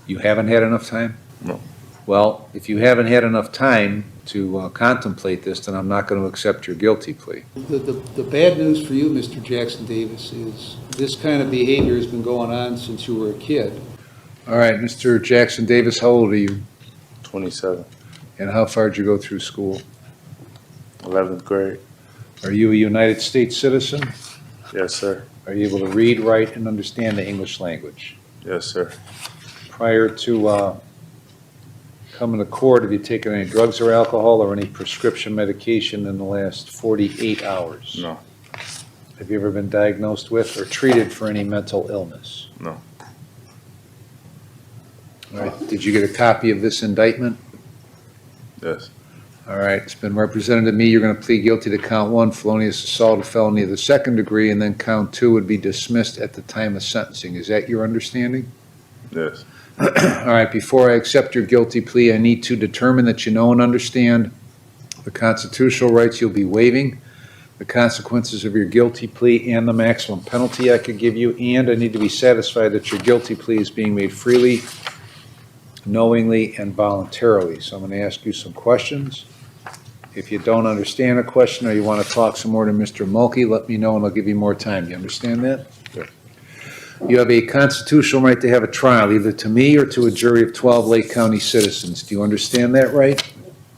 You haven't had enough time? No. Well, if you haven't had enough time to contemplate this, then I'm not going to accept your guilty plea. The bad news for you, Mr. Jackson Davis, is this kind of behavior has been going on since you were a kid. All right, Mr. Jackson Davis, how old are you? 27. And how far did you go through school? 11th grade. Are you a United States citizen? Yes, sir. Are you able to read, write, and understand the English language? Yes, sir. Prior to coming to court, have you taken any drugs or alcohol or any prescription medication in the last 48 hours? No. Have you ever been diagnosed with or treated for any mental illness? No. All right, did you get a copy of this indictment? Yes. All right, it's been represented to me you're going to plead guilty to count 1, felonious assault, a felony of the 2nd degree, and then count 2 would be dismissed at the time of sentencing. Is that your understanding? Yes. All right, before I accept your guilty plea, I need to determine that you know and understand the constitutional rights you'll be waiving, the consequences of your guilty plea, and the maximum penalty I could give you, and I need to be satisfied that your guilty plea is being made freely, knowingly, and voluntarily. So I'm going to ask you some questions. If you don't understand a question or you want to talk some more to Mr. Mulkey, let me know and I'll give you more time. You understand that? Yes. You have a constitutional right to have a trial, either to me or to a jury of 12 Lake County citizens. Do you understand that right?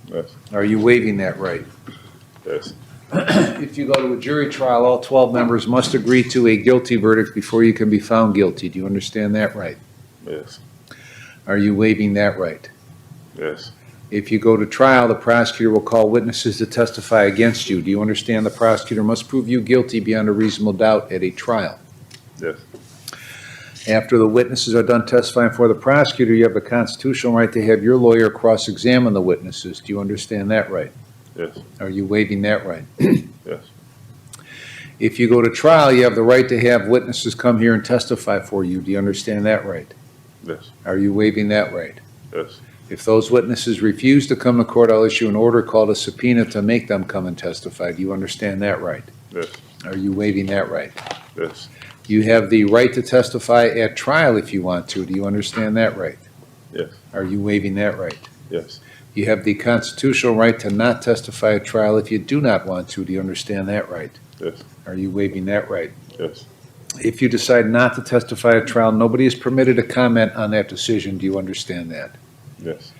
Yes. Are you waiving that right? Yes. If you go to a jury trial, all 12 members must agree to a guilty verdict before you can be found guilty. Do you understand that right? Yes. Are you waiving that right? Yes. If you go to trial, the prosecutor will call witnesses to testify against you. Do you understand the prosecutor must prove you guilty beyond a reasonable doubt at a trial? Yes. After the witnesses are done testifying for the prosecutor, you have the constitutional right to have your lawyer cross-examine the witnesses. Do you understand that right? Yes. Are you waiving that right? Yes. If you go to trial, you have the right to have witnesses come here and testify for you. Do you understand that right? Yes. Are you waiving that right? Yes. If those witnesses refuse to come to court, I'll issue an order called a subpoena to make them come and testify. Do you understand that right? Yes. Are you waiving that right? Yes. You have the right to testify at trial if you want to. Do you understand that right? Yes. Are you waiving that right? Yes. You have the constitutional right to not testify at trial if you do not want to. Do you understand that right? Yes. Are you waiving that right? Yes. If you decide not to testify at trial, nobody is permitted to comment on that decision. Do you understand that? Yes.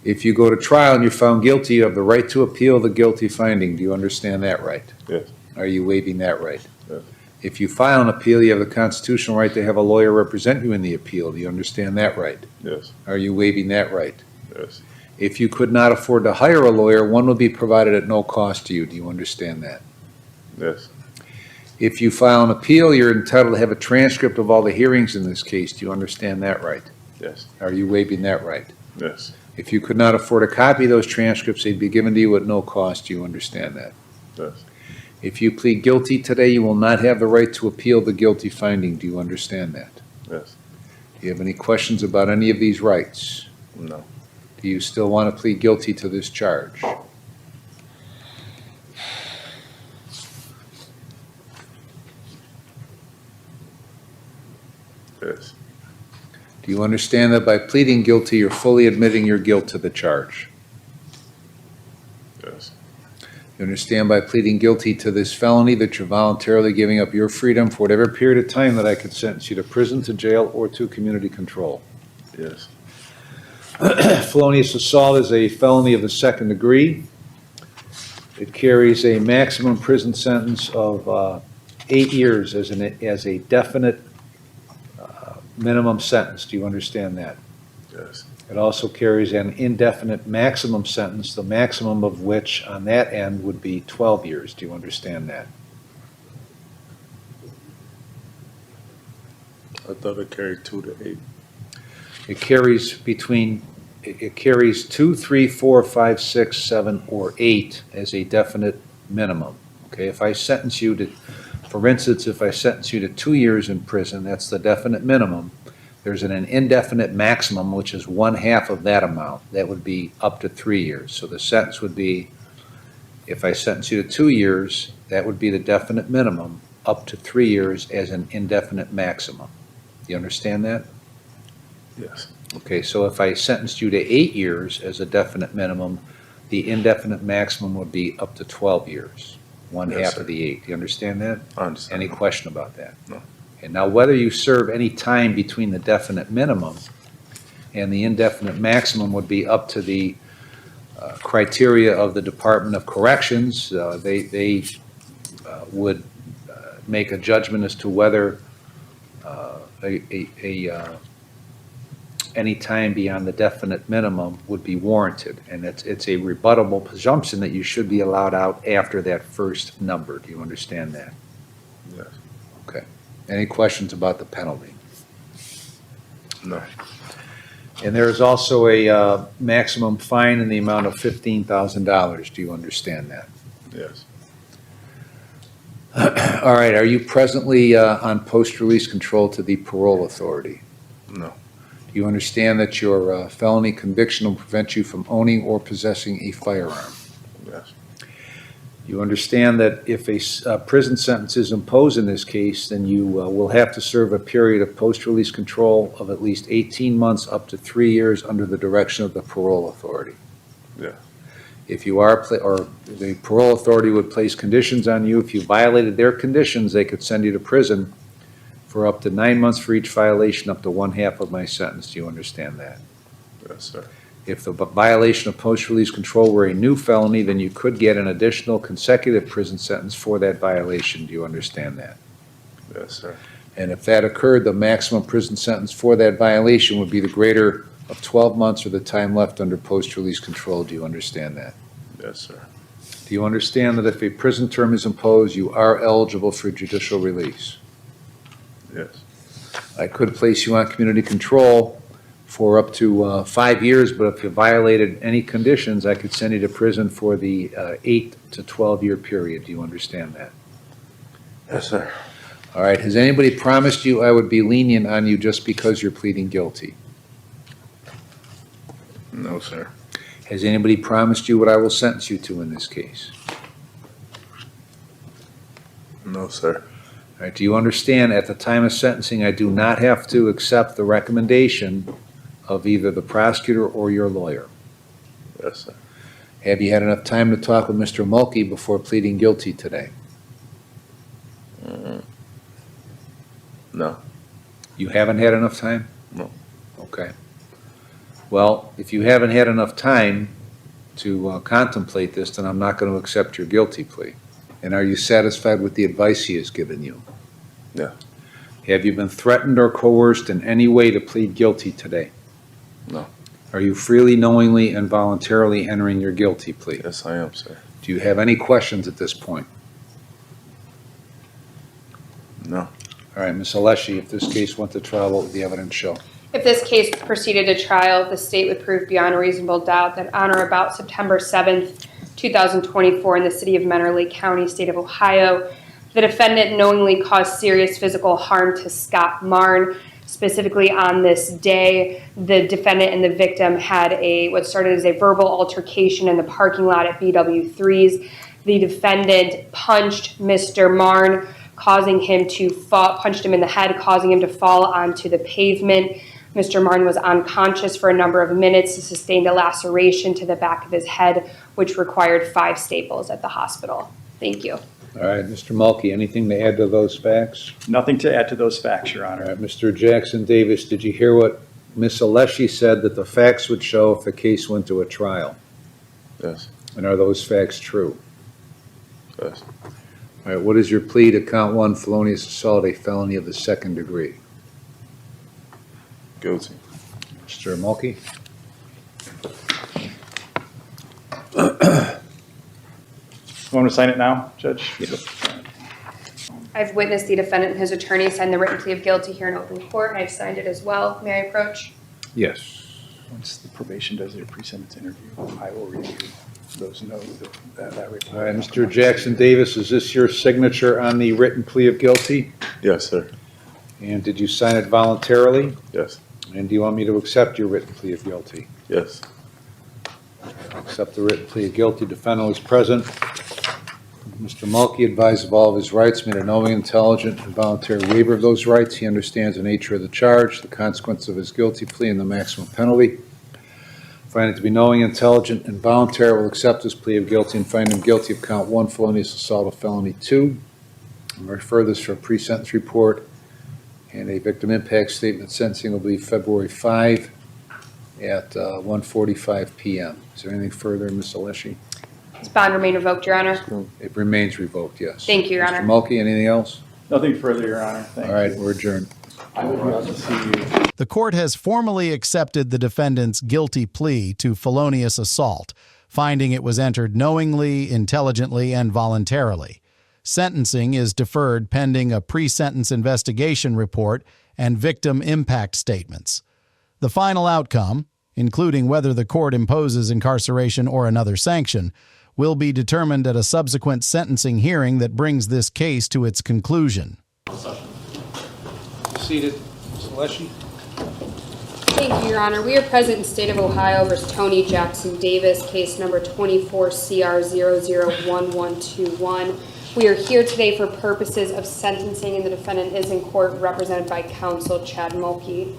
If you go to trial and you're found guilty, you have the right to appeal the guilty finding. Do you understand that right? Yes. Are you waiving that right? Yes. If you file an appeal, you have the constitutional right to have a lawyer represent you in the appeal. Do you understand that right? Yes. Are you waiving that right? Yes. If you could not afford to hire a lawyer, one will be provided at no cost to you. Do you understand that? Yes. If you file an appeal, you're entitled to have a transcript of all the hearings in this case. Do you understand that right? Yes. Are you waiving that right? Yes. If you could not afford a copy of those transcripts, they'd be given to you at no cost. Do you understand that? Yes. If you plead guilty today, you will not have the right to appeal the guilty finding. Do you understand that? Yes. Do you have any questions about any of these rights? No. Do you still want to plead guilty to this charge? Yes. Do you understand that by pleading guilty, you're fully admitting your guilt to the charge? Yes. You understand by pleading guilty to this felony that you're voluntarily giving up your freedom for whatever period of time that I could sentence you to prison, to jail, or to community control. Yes. Felonious assault is a felony of the 2nd degree. It carries a maximum prison sentence of 8 years as a definite minimum sentence. Do you understand that? Yes. It also carries an indefinite maximum sentence, the maximum of which on that end would be 12 years. Do you understand that? I thought it carried 2 to 8. It carries 2, 3, 4, 5, 6, 7, or 8 as a definite minimum. Okay, if I sentence you to, for instance, if I sentence you to 2 years in prison, that's the definite minimum. There's an indefinite maximum, which is 1/2 of that amount. That would be up to 3 years. So the sentence would be, if I sentence you to 2 years, that would be the definite minimum, up to 3 years as an indefinite maximum. You understand that? Yes. Okay, so if I sentenced you to 8 years as a definite minimum, the indefinite maximum would be up to 12 years, one Yes, half sir. of the 8. Do you understand that? I understand. Any question about that? No. And now whether you serve any time between the definite minimum and the indefinite maximum would be up to the criteria of the Department of Corrections. They would make a judgment as to whether any time beyond the definite minimum would be warranted. And it's a rebuttable presumption that you should be allowed out after that first number. Do you understand that? Yes. Okay. Any questions about the penalty? No. And there is also a maximum fine in the amount of $15,000. Do you understand that? Yes. All right, are you presently on post-release control to the parole authority? No. Do you understand that your felony conviction will prevent you from owning or possessing a firearm? Yes. You understand that if a prison sentence is imposed in this case, then you will have to serve a period of post-release control of at least 18 months up to 3 years under the direction of the parole authority. Yeah. If you are, or the parole authority would place conditions on you. If you violated their conditions, they could send you to prison for up to 9 months for each violation, up to one half of my sentence. Do you understand that? Yes, sir. If the violation of post-release control were a new felony, then you could get an additional consecutive prison sentence for that violation. Do you understand that? Yes, sir. And if that occurred, the maximum prison sentence for that violation would be the greater of 12 months or the time left under post-release control. Do you understand that? Yes, sir. Do you understand that if a prison term is imposed, you are eligible for judicial release? Yes. I could place you on community control for up to 5 years, but if you violated any conditions, I could send you to prison for the 8 to 12-year period. Do you understand that? Yes, sir. All right, has anybody promised you I would be lenient on you just because you're pleading guilty? No, sir. Has anybody promised you what I will sentence you to in this case? No, sir. All right, do you understand at the time of sentencing, I do not have to accept the recommendation of either the prosecutor or your lawyer? Yes, sir. Have you had enough time to talk with Mr. Mulkey before pleading guilty today? No. You haven't had enough time? No. Okay. Well, if you haven't had enough time to contemplate this, then I'm not going to accept your guilty plea. And are you satisfied with the advice he has given you? Yeah. Have you been threatened or coerced in any way to plead guilty today? No. Are you freely, knowingly, and voluntarily entering your guilty plea? Yes, I am, sir. Do you have any questions at this point? No. All right, Ms. Alessi, if this case went to trial, what would the evidence show? If this case proceeded to trial, the state would prove beyond a reasonable doubt that on or about September 7th, 2024, in the city of Mentor County, state of Ohio, the defendant knowingly caused serious physical harm to Scott Marn. Specifically on this day, the defendant and the victim had what started as a verbal altercation in the parking lot at BW3's. The defendant punched Mr. Marn, causing him to fall, punched him in the head, causing him to fall onto the pavement. Mr. Marn was unconscious for a number of minutes. He sustained a laceration to the back of his head, which required 5 staples at the hospital. Thank you. All right, Mr. Mulkey, anything to add to those facts? Nothing to add to those facts, Your All Honor. right, Mr. Jackson Davis, did you hear what Ms. Alessi said that the facts would show if the case went to a trial? Yes. And are those facts true? Yes. All right, what is your plea to count 1, felonious assault, a felony of the 2nd degree? Guilty. Mr. Mulkey? You want to sign it now, Judge? I've witnessed the defendant and his attorney sign the written plea of guilty here in open court, and I've signed it as well. May I approach? Yes. Once the probation does their pre-sentence interview, I will review those notes, that report. All right, Mr. Jackson Davis, is this your signature on the written plea of guilty? Yes, sir. And did you sign it voluntarily? Yes. And do you want me to accept your written plea of guilty? Yes. Accept the written plea of guilty. Defendant is present. Mr. Mulkey advised of all of his rights, made a knowing, intelligent, and voluntary waiver of those rights. He understands the nature of the charge, the consequence of his guilty plea, and the maximum penalty. Find it to be knowing, intelligent, and voluntary, will accept his plea of guilty and find him guilty of count 1, felonious assault of felony 2. And refer this for a pre-sentence report and a victim impact statement. Sentencing will be February 5 at 1:45 p.m. Is there anything further, Ms. Alessi? This bond remain revoked, Your Honor. It remains revoked, yes. Thank you, Your Honor. Mr. Mulkey, anything else? Nothing further, Your Honor. Thank All right, we're adjourned. I will be out to see you. The court has formally accepted the defendant's guilty plea to felonious assault, finding it was entered knowingly, intelligently, and voluntarily. Sentencing is deferred pending a pre-sentence investigation report and victim impact statements. The final outcome, including whether the court imposes incarceration or another sanction, will be determined at a subsequent sentencing hearing that brings this case to its conclusion. Seated. Ms. Alessi? Thank you, Your Honor. We are present in State of Ohio versus Tony Jackson Davis, case number 24CR001121. We are here today for purposes of sentencing, and the defendant is in court represented by counsel Chad Mulkey.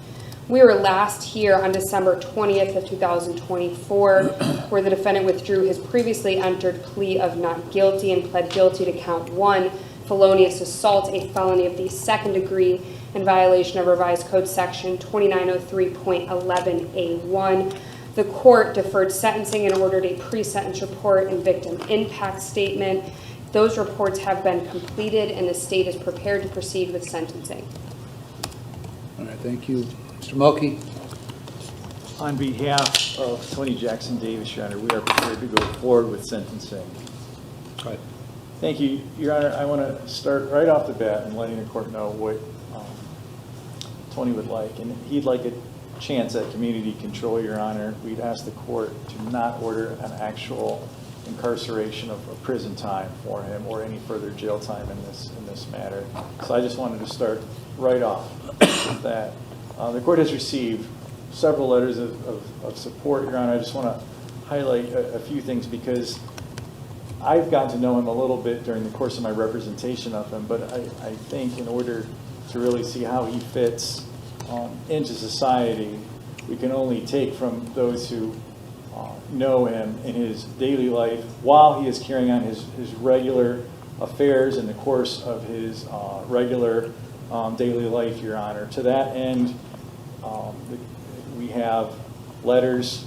We were last here on December 20th of 2024, where the defendant withdrew his previously entered plea of not guilty and pled guilty to count 1, felonious assault, a felony of the second degree in violation of revised code section 2903.11A1. The court deferred sentencing and ordered a pre-sentence report and victim impact statement. Those reports have been completed, and the state is prepared to proceed with sentencing. All right, thank you. Mr. Mulkey? On behalf of Tony Jackson Davis, Your Honor, we are prepared to go forward with sentencing. Go ahead. Thank you, Your Honor. I want to start right off the bat in letting the court know what Tony would like. And he'd like a chance at community control, Your Honor. We'd ask the court to not order an actual incarceration of prison time for him or any further jail time in this matter. So I just wanted to start right off with that. The court has received several letters of support, Your Honor. I just want to highlight a few things because I've gotten to know him a little bit during the course of my representation of him, but I think in order to really see how he fits into society, we can only take from those who know him in his daily life while he is carrying on his regular affairs in the course of his regular daily life, Your Honor. To that end, we have letters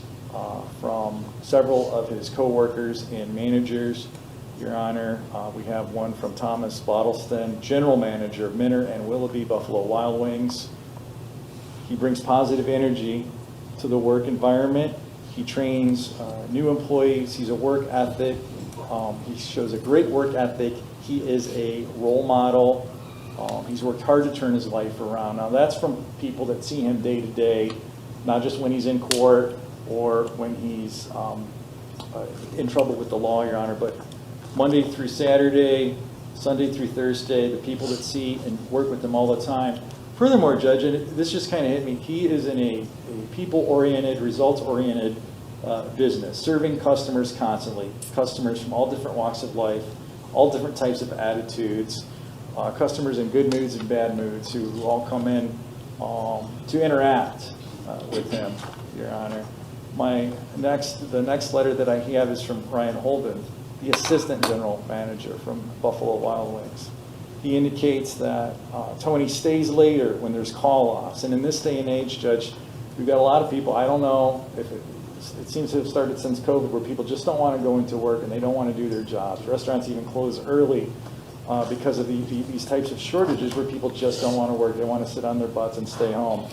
from several of his co-workers and managers, Your Honor. We have one from Thomas Bottleston, General Manager of Minter and Willoughby Buffalo Wild Wings. He brings positive energy to the work environment. He trains new employees. He's a work ethic. He shows a great work ethic. He is a role model. He's worked hard to turn his life around. Now that's from people that see him day to day, not just when he's in court or when he's in trouble with the law, Your Honor, but Monday through Saturday, Sunday through Thursday, the people that see and work with him all the time. Furthermore, Judge, and this just kind of hit me, he is in a people-oriented, results-oriented business, serving customers constantly, customers from all different walks of life, all different types of attitudes, customers in good moods and bad moods who all come in to interact with him, Your Honor. The next letter that I have is from Ryan Holden, the Assistant General Manager from Buffalo Wild Wings. He indicates that Tony stays later when there's call-offs. And in this day and age, Judge, we've got a lot of people, I don't know if it seems to have started since COVID, where people just don't want to go into work and they don't want to do their jobs. Restaurants even close early because of these types of shortages where people just don't want to work. They want to sit on their butts and stay home.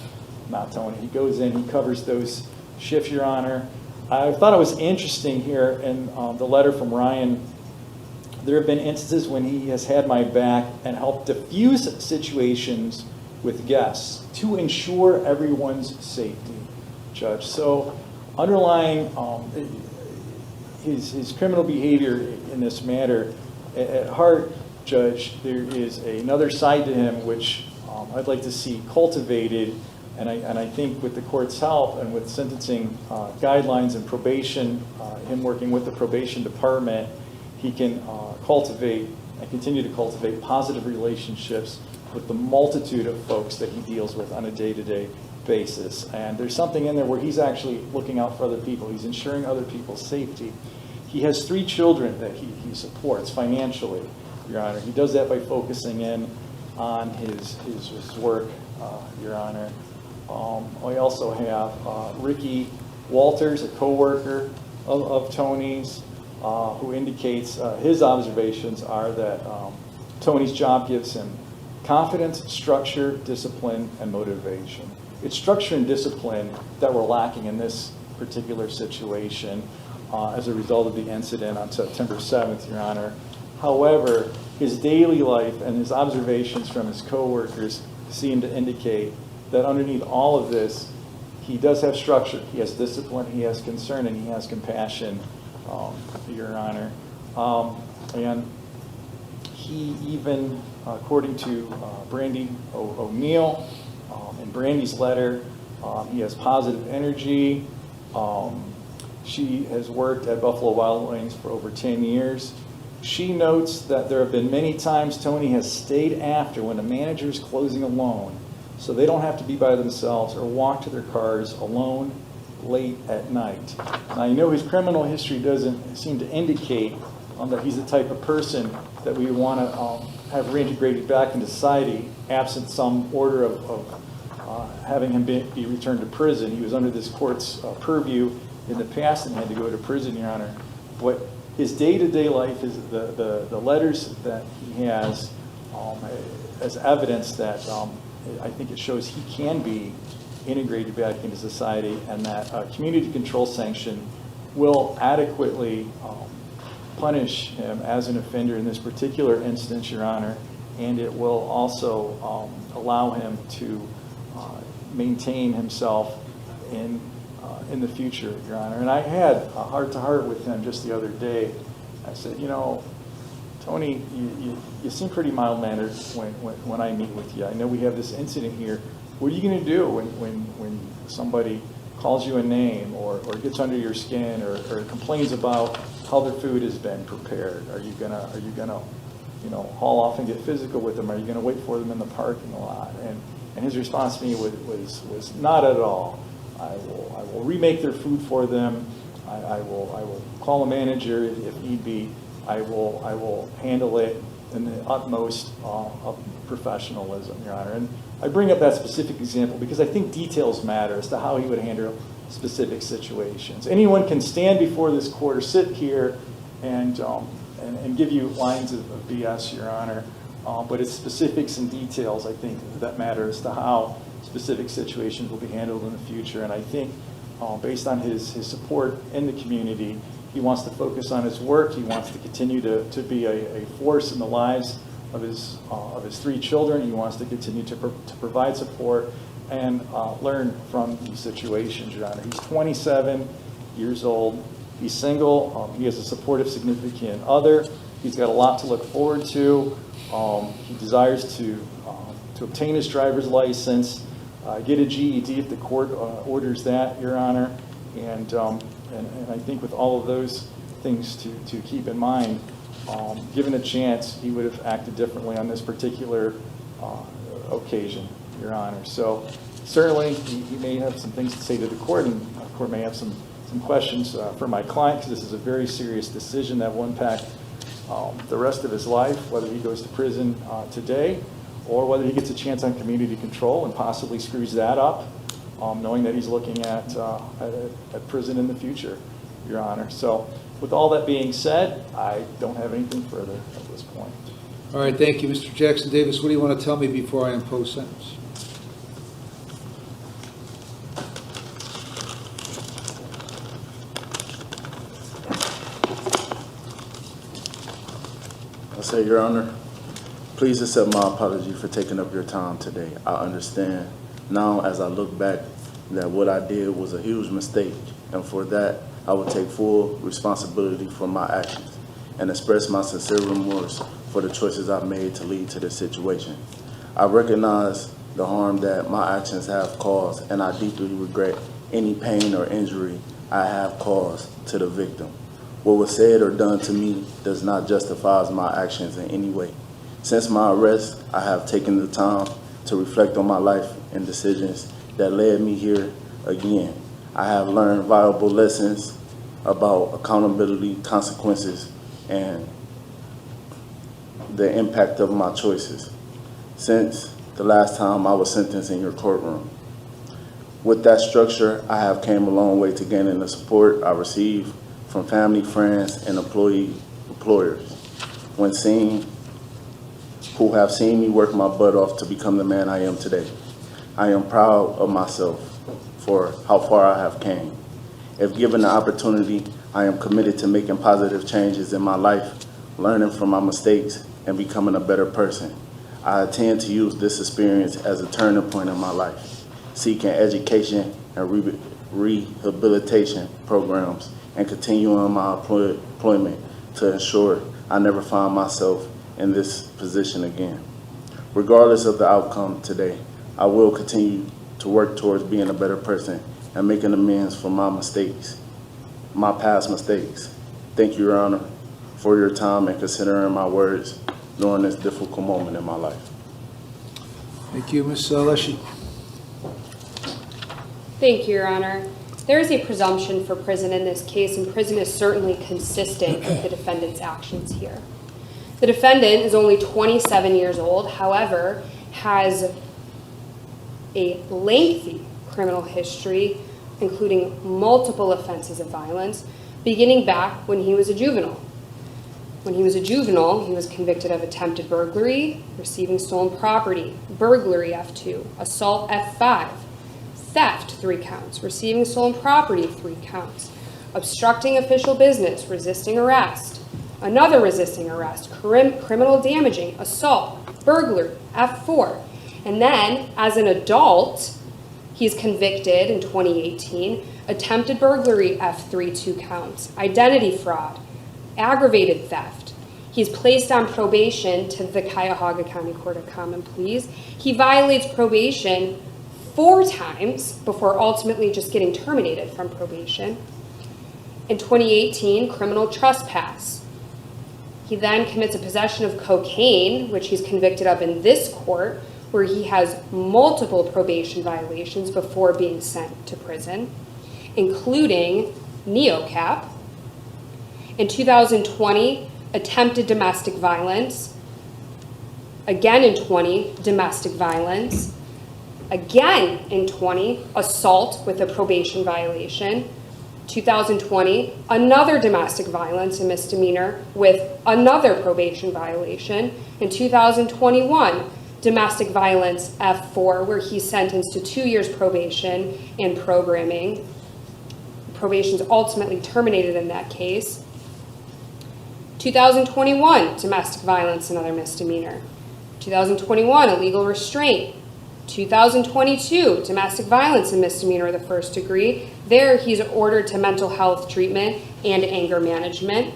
Not Tony. He goes in, he covers those shifts, Your Honor. I thought it was interesting here in the letter from Ryan. There have been instances when he has had my back and helped diffuse situations with guests to ensure everyone's safety, Judge. So underlying his criminal behavior in this matter, at heart, Judge, there is another side to him which I'd like to see cultivated, and I think with the court's help and with sentencing guidelines and probation, him working with the probation department, he can cultivate and continue to cultivate positive relationships with the multitude of folks that he deals with on a day-to-day basis. And there's something in there where he's actually looking out for other people. He's ensuring other people's safety. He has 3 children that he supports financially, Your Honor. He does that by focusing in on his work, Your Honor. We also have Ricky Walters, a co-worker of Tony's, who indicates his observations are that Tony's job gives him confidence, structure, discipline, and motivation. It's structure and discipline that were lacking in this particular situation as a result of the incident on September 7th, Your Honor. However, his daily life and his observations from his coworkers seem to indicate that underneath all of this, he does have structure, he has discipline, he has concern, and he has compassion, Your Honor. And he even, according to Brandy O'Neill, in Brandy's letter, he has positive energy. She has worked at Buffalo Wild Wings for over 10 years. She notes that there have been many times Tony has stayed after when a manager is closing alone, so they don't have to be by themselves or walk to their cars alone late at night. Now, I know his criminal history doesn't seem to indicate that he's the type of person that we want to have reintegrated back into society, absent some order of having him be returned to prison. He was under this court's purview in the past and had to go to prison, Your Honor. But his day-to-day life, is the letters that he has as evidence that I think it shows he can be integrated back into society, and that a community control sanction will adequately punish him as an offender in this particular instance, Your Honor, and it will also allow him to maintain himself in the future, Your Honor. And I had a heart-to-heart with him just the other day. I said, you know, Tony, you seem pretty mild-mannered when I meet with you. I know we have this incident here. What are you going to do when somebody calls you a name or gets under your skin or complains about how their food has been prepared? Are you gonna haul off and get physical with them? Are you gonna wait for them in the parking lot? And his response to me was not at all. I will remake their food for them. I will call a manager if need be. I will handle it in the utmost of professionalism, Your Honor. And I bring up that specific example because I think details matter as to how he would handle specific situations. Anyone can stand before this court or sit here and give you lines of BS, Your Honor. But it's specifics and details, I think, that matter as to how specific situations will be handled in the future. And I think based on his support in the community, he wants to focus on his work. He wants to continue to be a force in the lives of his 3 children. He wants to continue to provide support and learn from these situations, Your Honor. He's 27 years old. He's single. He has a supportive, significant other. He's got a lot to look forward to. He desires to obtain his driver's license, get a GED if the court orders that, Your Honor. And I think with all of those things to keep in mind, given a chance, he would have acted differently on this particular occasion, Your Honor. So certainly he may have some things to say to the court, and the court may have some questions for my client, because this is a very serious decision that will impact the rest of his life, whether he goes to prison today or whether he gets a chance on community control and possibly screws that up, knowing that he's looking at prison in the future, Your Honor. So with all that being said, I don't have anything further at this point. All right, thank you, Mr. Jackson Davis. What do you want to tell me before I impose sentence? I say, Your Honor, please accept my apology for taking up your time today. I understand now as I look back that what I did was a huge mistake, and for that, I will take full responsibility for my actions and express my sincere remorse for the choices I've made to lead to this situation. I recognize the harm that my actions have caused, and I deeply regret any pain or injury I have caused to the victim. What was said or done to me does not justify my actions in any way. Since my arrest, I have taken the time to reflect on my life and decisions that led me here again. I have learned valuable lessons about accountability, consequences, and the impact of my choices since the last time I was sentenced in your courtroom. With that structure, I have came a long way to gaining the support I receive from family, friends, and employers who have seen me work my butt off to become the man I am today. I am proud of myself for how far I have came. If given the opportunity, I am committed to making positive changes in my life, learning from my mistakes, and becoming a better person. I intend to use this experience as a turning point in my life, seeking education and rehabilitation programs, and continuing my employment to ensure I never find myself in this position again. Regardless of the outcome today, I will continue to work towards being a better person and making amends for my mistakes, my past mistakes. Thank you, Your Honor, for your time and considering my words during this difficult moment in my life. Thank you, Ms. Leshy. Thank you, Your Honor. There is a presumption for prison in this case, and prison is certainly consistent with the defendant's actions here. The defendant is only 27 years old, however, has a lengthy criminal history, including multiple offenses of violence, beginning back when he was a juvenile. When he was a juvenile, he was convicted of attempted burglary, receiving stolen property, burglary F2, assault F5, theft 3 counts, receiving stolen property 3 counts, obstructing official business, resisting arrest, another resisting arrest, criminal damaging, assault, burglary F4. And then, as an adult, he's convicted in 2018, attempted burglary F3 2 counts, identity fraud, aggravated theft. He's placed on probation to the Cuyahoga County Court of Common Pleas. He violates probation 4 times before ultimately just getting terminated from probation. In 2018, criminal trespass. He then commits a possession of cocaine, which he's convicted of in this court, where he has multiple probation violations before being sent to prison, including NeoCap. In 2020, attempted domestic violence. Again in 20, domestic violence. Again in 20, assault with a probation violation. 2020, another domestic violence, a misdemeanor, with another probation violation. In 2021, domestic violence F4, where he's sentenced to 2 years probation and programming. Probation's ultimately terminated in that case. 2021, domestic violence, another misdemeanor. 2021, illegal restraint. 2022, domestic violence and misdemeanor of the first degree. There, he's ordered to mental health treatment and anger management.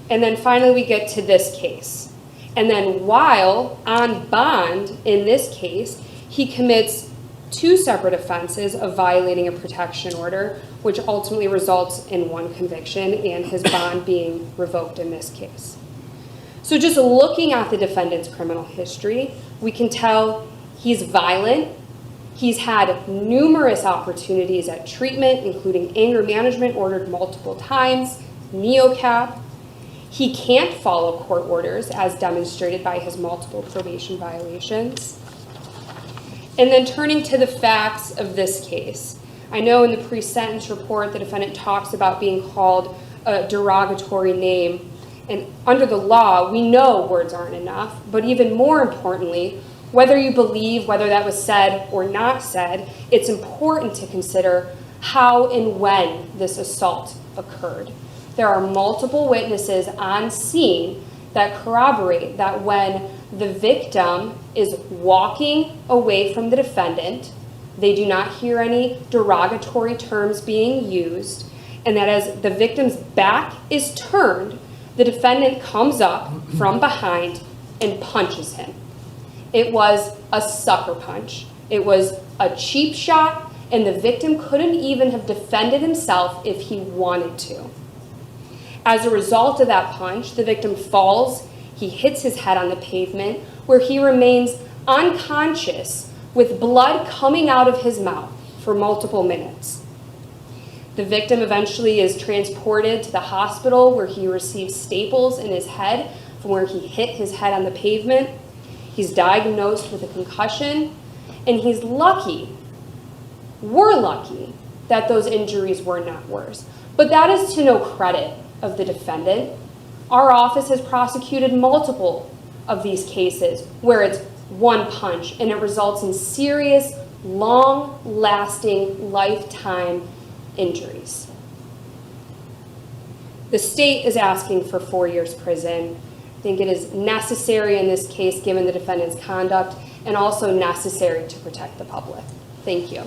And then finally, we get to this case. And then while on bond in this case, he commits 2 separate offenses of violating a protection order, which ultimately results in 1 conviction and his bond being revoked in this case. So just looking at the defendant's criminal history, we can tell he's violent. He's had numerous opportunities at treatment, including anger management ordered multiple times, NeoCap. He can't follow court orders as demonstrated by his multiple probation violations. And then turning to the facts of this case, I know in the pre-sentence report the defendant talks about being called a derogatory name, and under the law we know words aren't enough, but even more importantly, whether you believe whether that was said or not said, it's important to consider how and when this assault occurred. There are multiple witnesses on scene that corroborate that when the victim is walking away from the defendant, they do not hear any derogatory terms being used, and that as the victim's back is turned, the defendant comes up from behind and punches him. It was a sucker punch. It was a cheap shot, and the victim couldn't even have defended himself if he wanted to. As a result of that punch, the victim falls, he hits his head on the pavement, where he remains unconscious with blood coming out of his mouth for multiple minutes. The victim eventually is transported to the hospital where he receives staples in his head from where he hit his head on the pavement. He's diagnosed with a concussion, and he's lucky, we're lucky, that those injuries were not worse. But that is to no credit of the defendant. Our office has prosecuted multiple of these cases where it's one punch and it results in serious, long-lasting, lifetime injuries. The state is asking for 4 years prison. I think it is necessary in this case given the defendant's conduct and also necessary to protect the public. Thank you.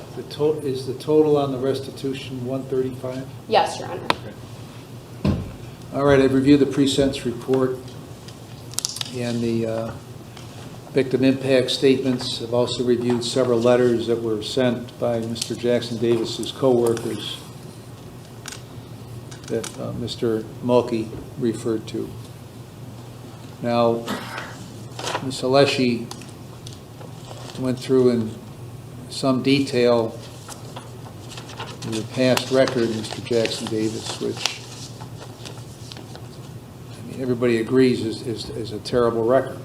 Is the total on the restitution 135? Yes, Your Honor. All right, I've reviewed the pre-sentence report and the victim impact statements. I've also reviewed several letters that were sent by Mr. Jackson Davis's co-workers that Mr. Mulkey referred to. Now, Ms. Alessi went through in some detail your past record, Mr. Jackson Davis, which everybody agrees is a terrible record.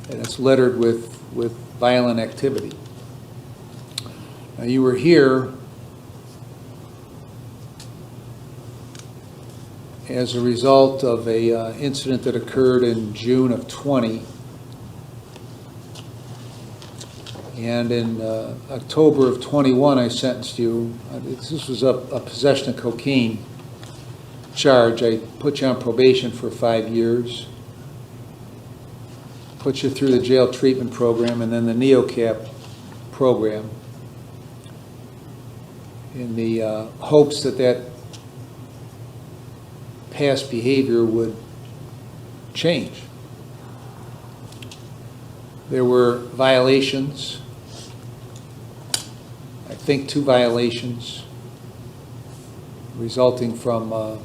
And it's littered with violent activity. Now, you were here as a result of a incident that occurred in June of 20. And in October of 21, I sentenced you. This was a possession of cocaine charge. I put you on probation for 5 years, put you through the jail treatment program and then the NeoCap program in the hopes that past behavior would change. There were violations, I think 2 violations resulting from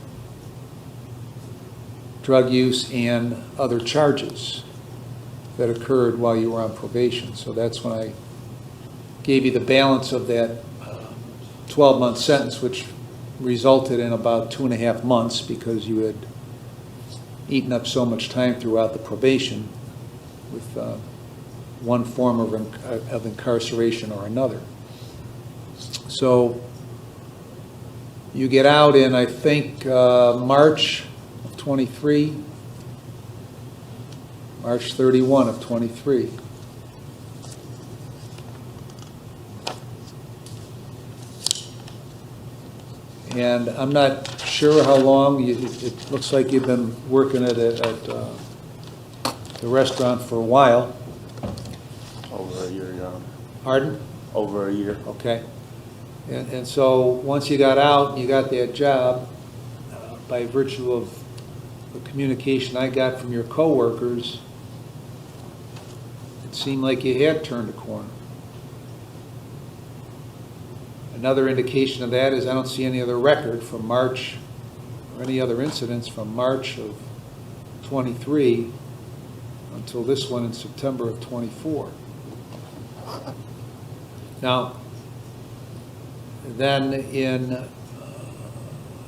drug use and other charges that occurred while you were on probation. So that's when I gave you the balance of that 12-month sentence, which resulted in about 2.5 months because you had eaten up so much time throughout the probation with one form of incarceration or another. So you get out in, I think, March of 23, March 31 of 23. And I'm not sure how long, it looks like you've been working at the restaurant for a while. Over a year, Your Honor. Pardon? Over a year. Okay. And so once you got out and you got that job, by virtue of the communication I got from your coworkers, it seemed like you had turned a corner. Another indication of that is I don't see any other record from March or any other incidents from March of 23 until this one in September of 24. Now, then in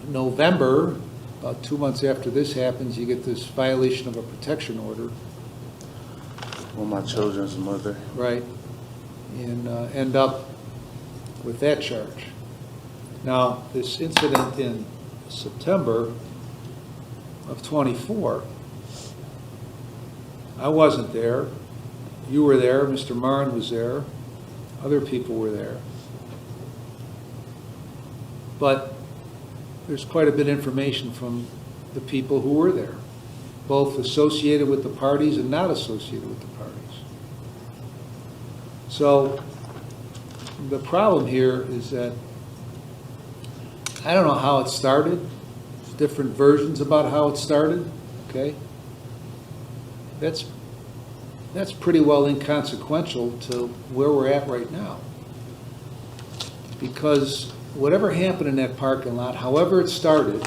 November, about 2 months after this happens, you get this violation of a protection order. Well, my children's mother. Right. And end up with that charge. Now, this incident in September of 24, I wasn't there. You were there. Mr. Marn was there. Other people were there. But there's quite a bit of information from the people who were there, both associated with the parties and not associated with the parties. So the problem here is that I don't know how it started. There's different versions about how it started, okay? That's pretty well inconsequential to where we're at right now. Because whatever happened in that parking lot, however it started,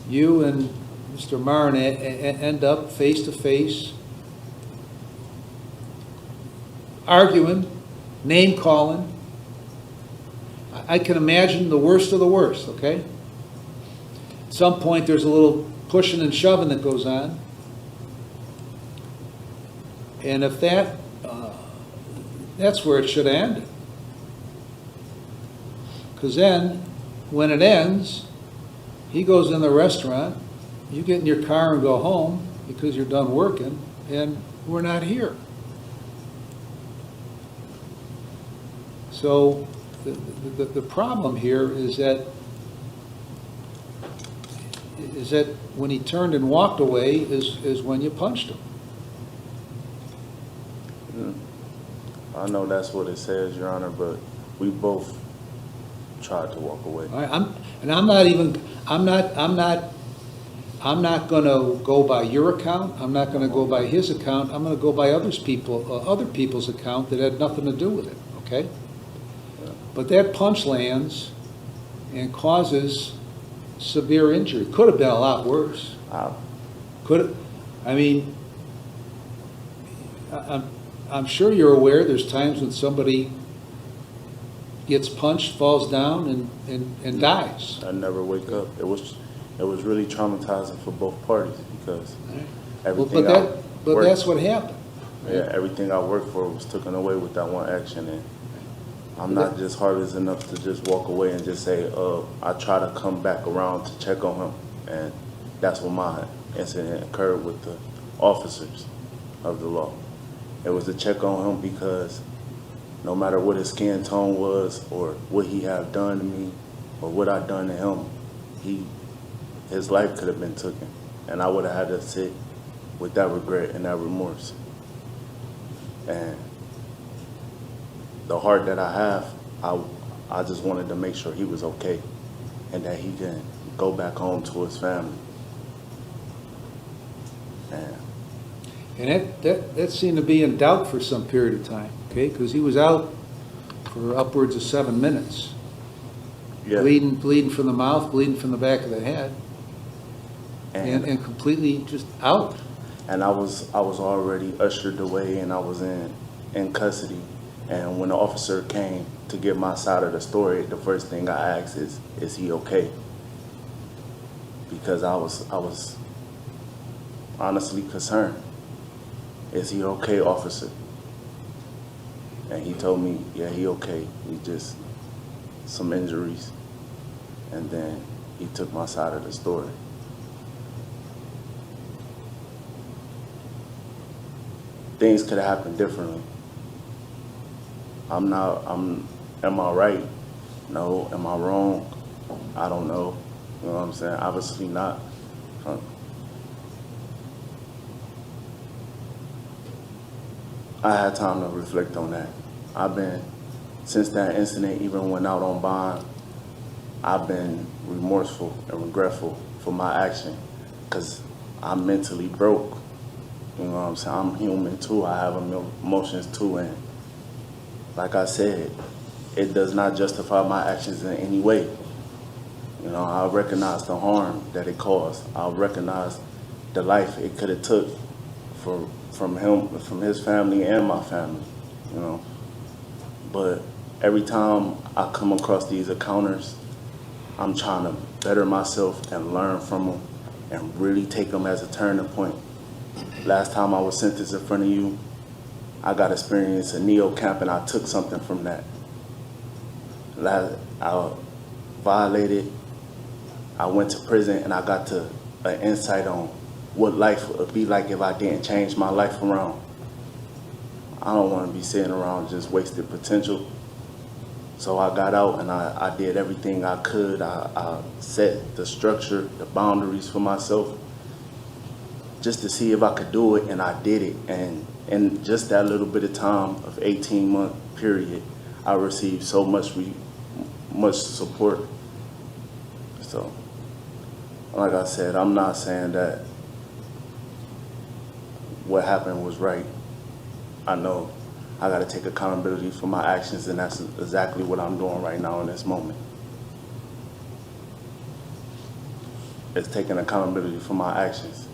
you and Mr. Marne end up face to face, arguing, name calling. I can imagine the worst of the worst, okay? At some point, there's a little pushing and shoving that goes on. And if that's where it should have ended. Because then, when it ends, he goes in the restaurant, you get in your car and go home because you're done working, and we're not here. So the problem here is that when he turned and walked away is when you punched him. I know that's what it says, Your Honor, but we both tried to walk away. I'm not going to go by your account. I'm not going to go by his account. I'm going to go by other people's account that had nothing to do with it. Okay. But that punch lands and causes severe injury. Could have been a lot worse. I'm sure you're aware there's times when somebody gets punched, falls down, and dies. I never wake up. It was really traumatizing for both parties because everything But that's what happened. Yeah, everything I worked for was taken away with that one action, and I'm not just heartless enough to just walk away and just say, I try to come back around to check on him, and that's when my incident occurred with the officers of the law. It was to check on him because no matter what his skin tone was or what he had done to me or what I'd done to him, his life could have been taken, and I would have had to sit with that regret and that remorse. And the heart that I have, I just wanted to make sure he was okay and that he can go back home to his family. And that seemed to be in doubt for some period of time, okay? Because he was out for upwards of 7 minutes. Yeah. Bleeding from the mouth, bleeding from the back of the head, and completely just out. And I was already ushered away, and I was in custody. And when the officer came to get my side of the story, the first thing I asked is he okay? Because I was honestly concerned. Is he okay, officer? And he told me, yeah, he okay. He just some injuries. And then he took my side of the story. Things could have happened differently. Am I right? No. Am I wrong? I don't know. You know what I'm saying? Obviously not. I had time to reflect on that. Since that incident even went out on bond, I've been remorseful and regretful for my action because I'm mentally broke. You know what I'm saying? I'm human too. I have emotions too. And like I said, it does not justify my actions in any way. You know, I recognize the harm that it caused. I recognize the life it could have took from him, from his family and my family, you know. But every time I come across these encounters, I'm trying to better myself and learn from them and really take them as a turning point. Last time I was sentenced in front of you, I got experience in neo camp and I took something from that. I violated, I went to prison and I got an insight on what life would be like if I didn't change my life around. I don't want to be sitting around just wasted potential. So I got out and I did everything I could. I set the structure, the boundaries for myself, just to see if I could do it, and I did it. And in just that little bit of time of 18-month period, I received so much support. So, like I said, I'm not saying that what happened was right. I know I got to take accountability for my actions, and that's exactly what I'm doing right now in this moment. is taking accountability for my actions.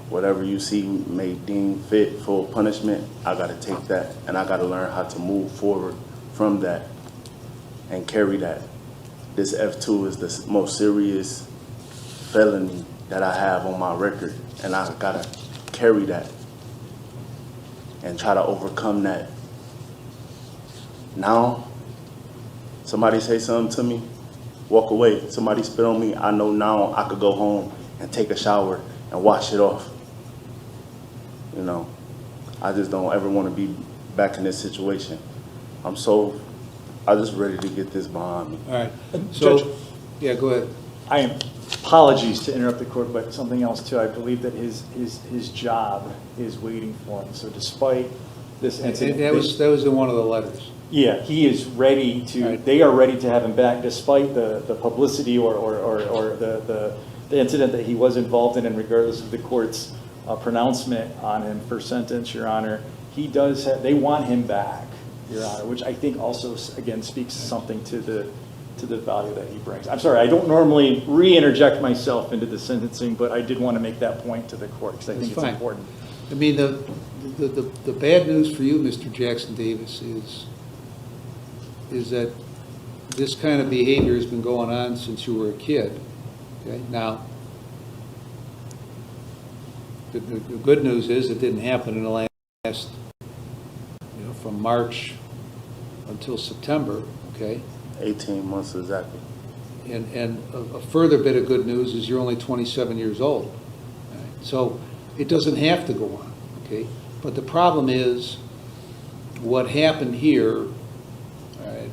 Whatever you see may deem fit for punishment, I gotta take that, and I gotta learn how to move forward from that and carry that. This F2 is the most serious felony that I have on my record, and I gotta carry that and try to overcome that. Now, somebody say something to me, walk away. Somebody spit on me, I know now I could go home and take a shower and wash it off. You know, I just don't ever want to be back in this situation. I'm just ready to get this behind me. All right. Judge- So, yeah, go ahead. I am, apologies to interrupt the court, but something else too. I believe that his job is waiting for him. So despite this incident. That was in one of the letters. Yeah, he is ready to, Right. they are ready to have him back despite the publicity or the incident that he was involved in regardless of the court's pronouncement on him for sentence, Your Honor. He does have, they want him back, Your Honor, which I think also, again, speaks something to the value that he brings. I'm sorry, I don't normally re-interject myself into the sentencing, but I did want to make that point to the court because I think That's it's fine. important. I mean, the bad news for you, Mr. Jackson Davis, is that this kind of behavior has been going on since you were a kid. Okay, now, the good news is it didn't happen in the last, from March until September, okay? 18 months exactly. And a further bit of good news is you're only 27 years old. All right? So it doesn't have to go on, okay? But the problem is what happened here, all right,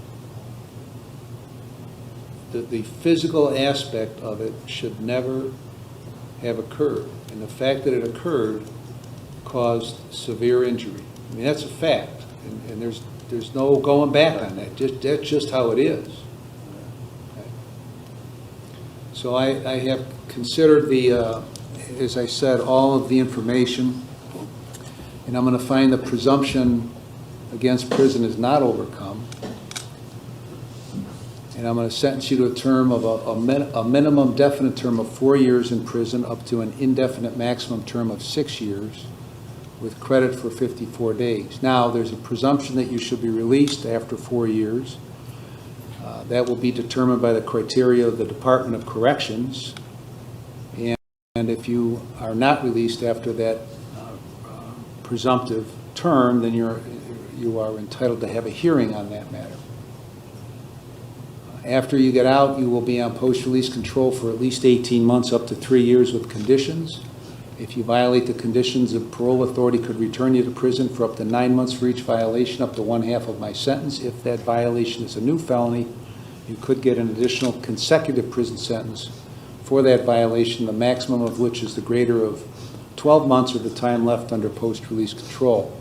the physical aspect of it should never have occurred. And the fact that it occurred caused severe injury. I mean, that's a fact. And there's no going back on that. That's just how it is. Okay. So I have considered as I said, all of the information, and I'm going to find the presumption against prison is not overcome. And I'm going to sentence you to a term of a minimum definite term of 4 years in prison up to an indefinite maximum term of 6 years with credit for 54 days. Now, there's a presumption that you should be released after 4 years. That will be determined by the criteria of the Department of Corrections. And if you are not released after that presumptive term, then you are entitled to have a hearing on that matter. After you get out, you will be on post-release control for at least 18 months, up to 3 years with conditions. If you violate the conditions, the parole authority could return you to prison for up to 9 months for each violation, up to 1/2 of my sentence. If that violation is a new felony, you could get an additional consecutive prison sentence for that violation, the maximum of which is the greater of 12 months of the time left under post-release control.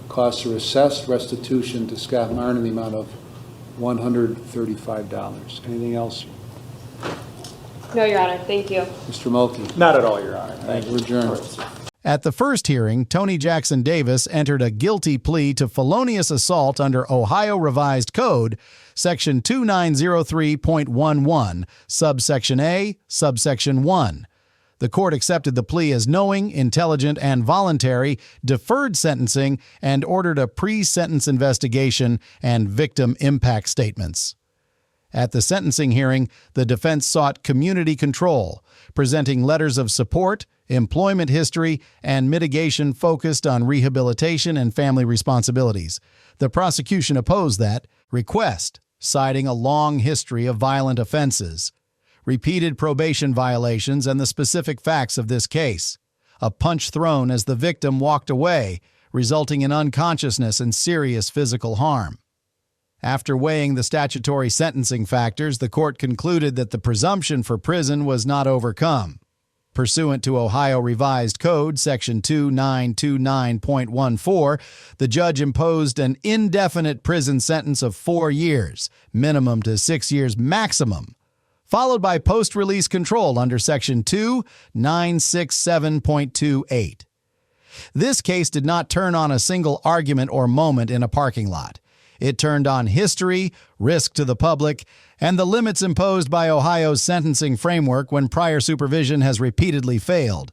Costs are assessed, restitution to Scott Martin in the amount of $135. Anything else? No, Your Honor, thank you. Mr. Mulkey? Not at all, Your Honor. Thank you. We're adjourned. At the first hearing, Tony Jackson Davis entered a guilty plea to felonious assault under Ohio Revised Code, Section 2903.11, subsection A, subsection 1. The court accepted the plea as knowing, intelligent, and voluntary, deferred sentencing, and ordered a pre-sentence investigation and victim impact statements. At the sentencing hearing, the defense sought community control, presenting letters of support, employment history, and mitigation focused on rehabilitation and family responsibilities. The prosecution opposed that request, citing a long history of violent offenses, repeated probation violations, and the specific facts of this case. A punch thrown as the victim walked away, resulting in unconsciousness and serious physical harm. After weighing the statutory sentencing factors, the court concluded that the presumption for prison was not overcome. Pursuant to Ohio Revised Code, Section 2929.14, the judge imposed an indefinite prison sentence of 4 years, minimum to 6 years maximum, followed by post-release control under Section 2967.28. This case did not turn on a single argument or moment in a parking lot. It turned on history, risk to the public, and the limits imposed by Ohio's sentencing framework when prior supervision has repeatedly failed.